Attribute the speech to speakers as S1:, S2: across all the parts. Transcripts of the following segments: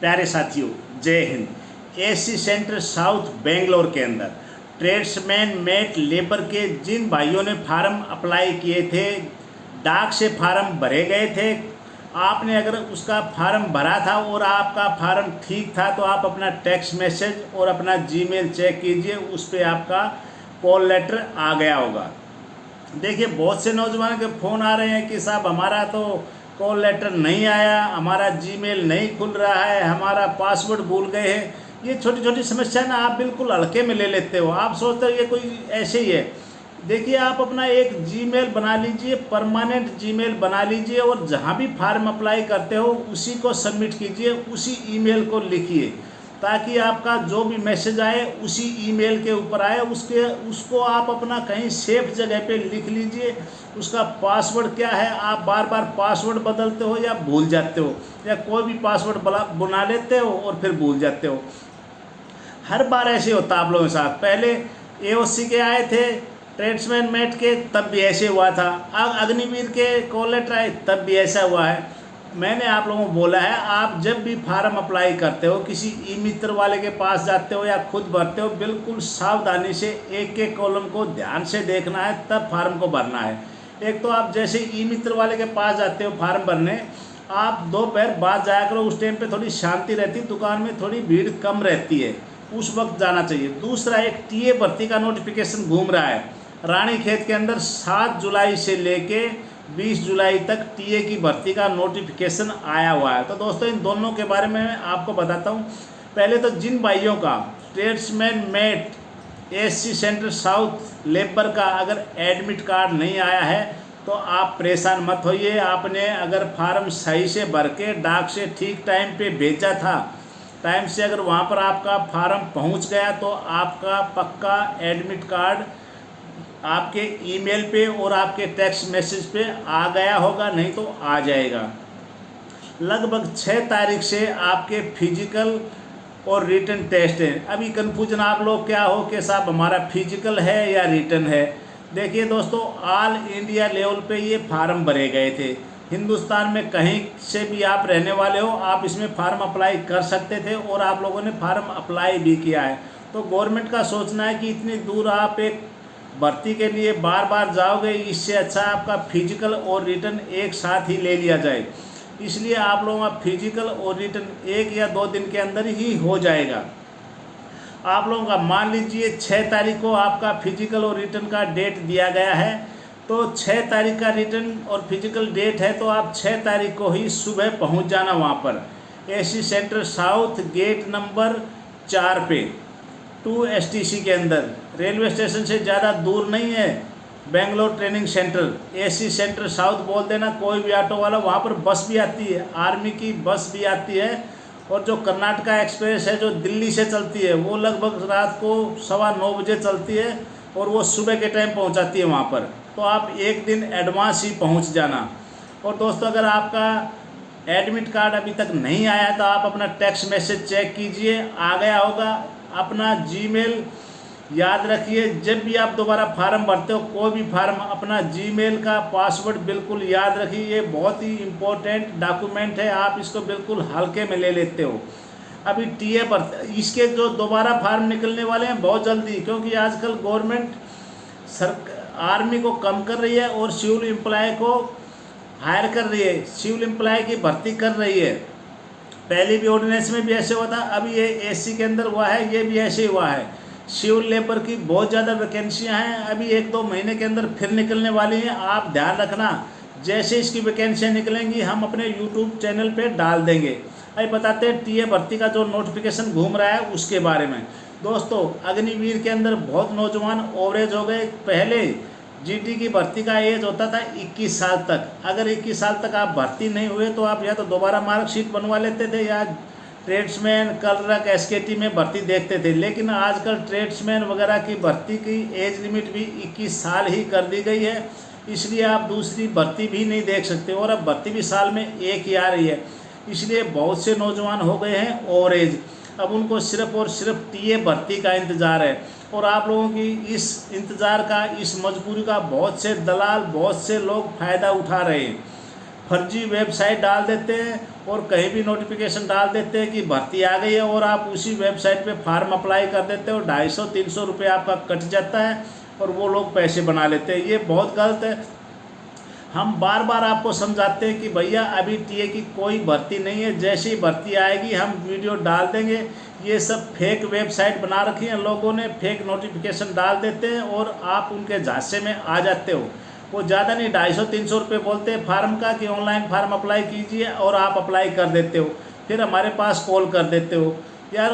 S1: प्यारे साथियों, जय Hind. AC centre south Bangalore के अंदर ट्रेड्समैन मेट लेबर के जिन भाइयों ने फार्म अप्लाई किए थे, डाक से फार्म भरे गए थे, आपने अगर उसका फार्म भरा था और आपका फार्म ठीक था तो आप अपना टेक्स्ट मैसेज और अपना जीमेल चेक कीजिए, उस पर आपका कॉल लेटर आ गया होगा। देखिए, बहुत से नौजवान के फ़ोन आ रहे हैं कि साहब हमारा तो कॉल लेटर नहीं आया, हमारा जीमेल नहीं खुल रहा है, हमारा पासवर्ड भूल गए हैं। ये छोटी छोटी समस्या ना आप बिल्कुल हल्के में ले लेते हो, आप सोचते हो ये कोई ऐसे ही है। देखिए, आप अपना एक जीमेल बना लीजिए, परमानेंट जीमेल बना लीजिए और जहाँ भी फार्म अप्लाई करते हो उसी को सबमिट कीजिए, उसी ईमेल को लिखिए ताकि आपका जो भी मैसेज आए उसी ईमेल के ऊपर आए। उसको आप अपना कहीं सेफ जगह पे लिख लीजिए। उसका पासवर्ड क्या है, आप बार बार पासवर्ड बदलते हो या भूल जाते हो, या कोई भी पासवर्ड बना लेते हो और फिर भूल जाते हो। हर बार ऐसे होता आप लोगों के साथ। पहले एओसी के आए थे, ट्रेड्समैन मेट के, तब भी ऐसे हुआ था। अब अग्निवीर के कॉल लेटर आए तब भी ऐसा हुआ है। मैंने आप लोगों को बोला है, आप जब भी फार्म अप्लाई करते हो, किसी ई मित्र वाले के पास जाते हो या खुद भरते हो, बिल्कुल सावधानी से एक एक कॉलम को ध्यान से देखना है, तब फार्म को भरना है। एक तो आप जैसे ई मित्र वाले के पास जाते हो फार्म भरने, आप दोपहर बाद जाया करो, उस टाइम पे थोड़ी शांति रहती, दुकान में थोड़ी भीड़ कम रहती है, उस वक्त जाना चाहिए। दूसरा, एक टीए भर्ती का नोटिफिकेशन घूम रहा है रानीखेत के अंदर, 7 जुलाई से लेके 20 जुलाई तक टीए की भर्ती का नोटिफिकेशन आया हुआ है। तो दोस्तों, इन दोनों के बारे में आपको बताता हूँ। पहले तो जिन भाइयों का tradesman met AC centre south labour का अगर एडमिट कार्ड नहीं आया है तो आप परेशान मत होइए। आपने अगर फार्म सही से भर के डाक से ठीक टाइम पे भेजा था, टाइम से अगर वहाँ पर आपका फार्म पहुँच गया तो आपका पक्का एडमिट कार्ड आपके ईमेल पे और आपके टेक्स्ट मैसेज पे आ गया होगा, नहीं तो आ जाएगा। लगभग 6 तारीख से आपके फिजिकल और रिटन टेस्ट हैं। अभी कन्फ्यूजन आप लोग क्या हो कि साहब हमारा फिजिकल है या रिटन है। देखिए दोस्तों, ऑल इंडिया लेवल पे ये फार्म भरे गए थे। हिंदुस्तान में कहीं से भी आप रहने वाले हो, आप इसमें फार्म अप्लाई कर सकते थे और आप लोगों ने फार्म अप्लाई भी किया है। तो गवर्नमेंट का सोचना है कि इतनी दूर आप एक भर्ती के लिए बार बार जाओगे, इससे अच्छा आपका फिजिकल और रिटन एक साथ ही ले लिया जाए। इसलिए आप लोगों का फिजिकल और रिटन 1 या 2 दिन के अंदर ही हो जाएगा। आप लोगों का मान लीजिए 6 तारीख को आपका फिजिकल और रिटन का डेट दिया गया है, तो 6 तारीख का रिटन और फिजिकल डेट है, तो आप 6 तारीख को ही सुबह पहुंच जाना वहां पर AC centre south gate number 4 पे 2 STC के अंदर। रेलवे स्टेशन से ज़्यादा दूर नहीं है, Bangalore training centre, AC centre south बोल देना। कोई भी ऑटो वाला, वहाँ पर बस भी आती है, आर्मी की बस भी आती है, और जो कर्नाटका एक्सप्रेस है जो दिल्ली से चलती है, वो लगभग रात को 9:15 बजे चलती है और वो सुबह के टाइम पहुँचाती है वहाँ पर। तो आप एक दिन एडवांस ही पहुँच जाना। और दोस्तों, अगर आपका एडमिट कार्ड अभी तक नहीं आया तो आप अपना टेक्स्ट मैसेज चेक कीजिए, आ गया होगा। अपना जीमेल याद रखिए, जब भी आप दोबारा फार्म भरते हो कोई भी फार्म, अपना जीमेल का पासवर्ड बिल्कुल याद रखिए। ये बहुत ही इम्पोर्टेंट डॉक्यूमेंट है, आप इसको बिल्कुल हल्के में ले लेते हो। अभी टीए पर इसके जो दोबारा फार्म निकलने वाले हैं बहुत जल्दी, क्योंकि आजकल गवर्नमेंट आर्मी को कम कर रही है और सिविल एम्प्लॉय को हायर कर रही है, सिविल एम्प्लॉय की भर्ती कर रही है। पहले भी ऑर्डिनेंस में भी ऐसे हुआ था, अभी ये एसी के अंदर हुआ है, ये भी ऐसे हुआ है। सिविल लेबर की बहुत ज़्यादा वैकेंसियां हैं, अभी 1-2 महीने के अंदर फिर निकलने वाली हैं। आप ध्यान रखना, जैसे इसकी वैकेंसियां निकलेंगी हम अपने यूट्यूब चैनल पे डाल देंगे। अभी बताते हैं टीए भर्ती का जो नोटिफिकेशन घूम रहा है उसके बारे में। दोस्तों, अग्निवीर के अंदर बहुत नौजवान ओवरेज हो गए। पहले जीटी की भर्ती का एज होता था 21 साल तक। अगर 21 साल तक आप भर्ती नहीं हुए तो आप या तो दोबारा मार्कशीट बनवा लेते थे या ट्रेड्समैन क्लर्क एसकेटी में भर्ती देखते थे। लेकिन आजकल ट्रेड्समैन वगैरह की भर्ती की एज लिमिट भी 21 साल ही कर दी गई है, इसलिए आप दूसरी भर्ती भी नहीं देख सकते। और अब भर्ती भी साल में एक ही आ रही है, इसलिए बहुत से नौजवान हो गए हैं ओवरेज। अब उनको सिर्फ और सिर्फ टीए भर्ती का इंतज़ार है। और आप लोगों की इस इंतज़ार का, इस मजबूरी का बहुत से दलाल, बहुत से लोग फ़ायदा उठा रहे हैं। फर्जी वेबसाइट डाल देते हैं और कहीं भी नोटिफिकेशन डाल देते हैं कि भर्ती आ गई है, और आप उसी वेबसाइट पे फार्म अप्लाई कर देते हो, 250-300 रुपये आपका कट जाता है और वो लोग पैसे बना लेते हैं। ये बहुत गलत है। हम बार बार आपको समझाते हैं कि भैया अभी टीए की कोई भर्ती नहीं है, जैसे ही भर्ती आएगी हम वीडियो डाल देंगे। ये सब फेक वेबसाइट बना रखी है लोगों ने, फेक नोटिफिकेशन डाल देते हैं और आप उनके झांसे में आ जाते हो। वो ज़्यादा नहीं, 250-300 रुपये बोलते हैं फार्म का कि ऑनलाइन फार्म अप्लाई कीजिए, और आप अप्लाई कर देते हो। फिर हमारे पास कॉल कर देते हो। यार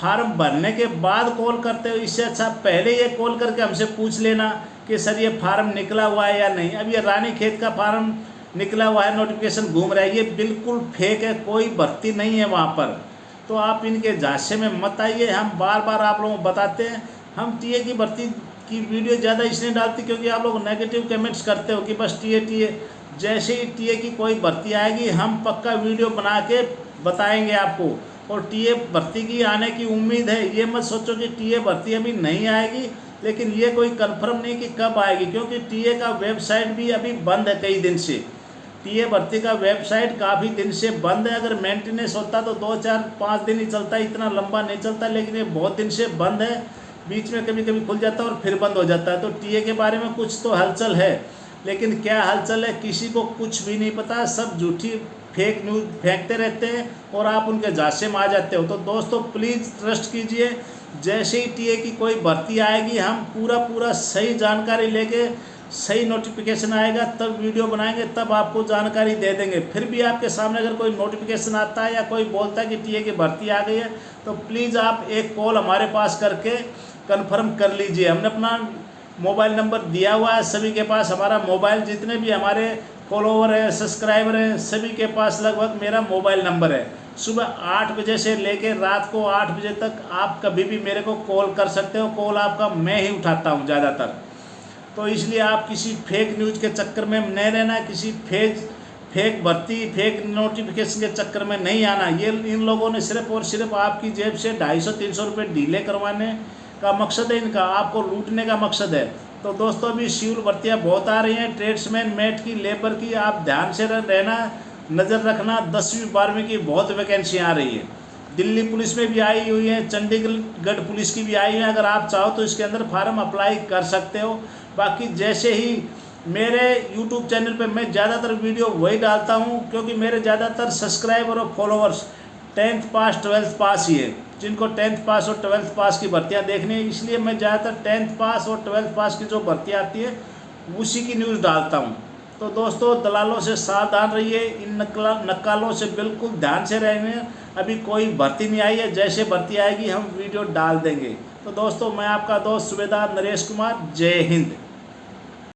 S1: फार्म भरने के बाद कॉल करते हो, इससे अच्छा पहले ये कॉल करके हमसे पूछ लेना कि सर ये फार्म निकला हुआ है या नहीं। अब ये रानीखेत का फार्म निकला हुआ है, नोटिफिकेशन घूम रहा है, ये बिल्कुल फेक है, कोई भर्ती नहीं है वहाँ पर। तो आप इनके झांसे में मत आइए। हम बार बार आप लोगों को बताते हैं। हम टीए की भर्ती की वीडियो ज़्यादा इसलिए डालती क्योंकि आप लोग नेगेटिव कमेंट्स करते हो कि बस टीए टीए। जैसे ही टीए की कोई भर्ती आएगी हम पक्का वीडियो बना के बताएंगे आपको। और टीए भर्ती की आने की उम्मीद है, ये मत सोचो कि टीए भर्ती अभी नहीं आएगी, लेकिन ये कोई कंफर्म नहीं कि कब आएगी, क्योंकि टीए का वेबसाइट भी अभी बंद है कई दिन से। टीए भर्ती का वेबसाइट काफ़ी दिन से बंद है। अगर मेंटेनेंस होता तो 2-4-5 दिन ही चलता, इतना लंबा नहीं चलता, लेकिन ये बहुत दिन से बंद है। बीच में कभी कभी खुल जाता है और फिर बंद हो जाता है। तो टीए के बारे में कुछ तो हलचल है, लेकिन क्या हलचल है किसी को कुछ भी नहीं पता। सब झूठी फेक न्यूज़ फेंकते रहते हैं और आप उनके झांसे में आ जाते हो। तो दोस्तों प्लीज़ ट्रस्ट कीजिए। जैसे ही टीए की कोई भर्ती आएगी हम पूरा सही जानकारी लेके, सही नोटिफिकेशन आएगा तब वीडियो बनाएंगे, तब आपको जानकारी दे देंगे। फिर भी आपके सामने अगर कोई नोटिफिकेशन आता है या कोई बोलता है कि टीए की भर्ती आ गई है, तो प्लीज़ आप एक कॉल हमारे पास करके कंफर्म कर लीजिए। हमने अपना मोबाइल नंबर दिया हुआ है सभी के पास। हमारा मोबाइल, जितने भी हमारे फॉलोवर हैं, सब्सक्राइबर हैं, सभी के पास लगभग मेरा मोबाइल नंबर है। सुबह 8 बजे से लेकर रात को 8 बजे तक आप कभी भी मेरे को कॉल कर सकते हो। कॉल आपका मैं ही उठाता हूँ ज़्यादातर। तो इसलिए आप किसी फेक न्यूज़ के चक्कर में नहीं रहना, किसी फेक भर्ती, फेक नोटिफिकेशन के चक्कर में नहीं आना। ये इन लोगों ने सिर्फ और सिर्फ आपकी जेब से 250-300 रुपये ढीले करवाने का मकसद है इनका, आपको लूटने का मकसद है। तो दोस्तों अभी सिविल भर्तियाँ बहुत आ रही हैं, ट्रेड्समैन, मेट की, लेबर की। आप ध्यान से रहना, नज़र रखना। 10वीं 12वीं की बहुत वैकेंसी आ रही है। दिल्ली पुलिस में भी आई हुई है, चंडीगढ़ पुलिस की भी आई है। अगर आप चाहो तो इसके अंदर फार्म अप्लाई कर सकते हो। बाकी जैसे ही मेरे YouTube चैनल पे मैं ज़्यादातर वीडियो वही डालता हूँ, क्योंकि मेरे ज़्यादातर सब्सक्राइबर और फॉलोअर्स 10th पास 12th पास ही है, जिनको 10th पास और 12th पास की भर्तियाँ देखनी है। इसलिए मैं ज़्यादातर 10th पास और 12th पास की जो भर्तियाँ आती है उसी की न्यूज़ डालता हूँ। तो दोस्तों दलालों से सावधान रहिए, इन नक्कालों से बिल्कुल ध्यान से रहने। अभी कोई भर्ती नहीं आई है, जैसे भर्ती आएगी हम वीडियो डाल देंगे। तो दोस्तों मैं आपका दोस्त सूबेदार नरेश कुमार, जय हिंद।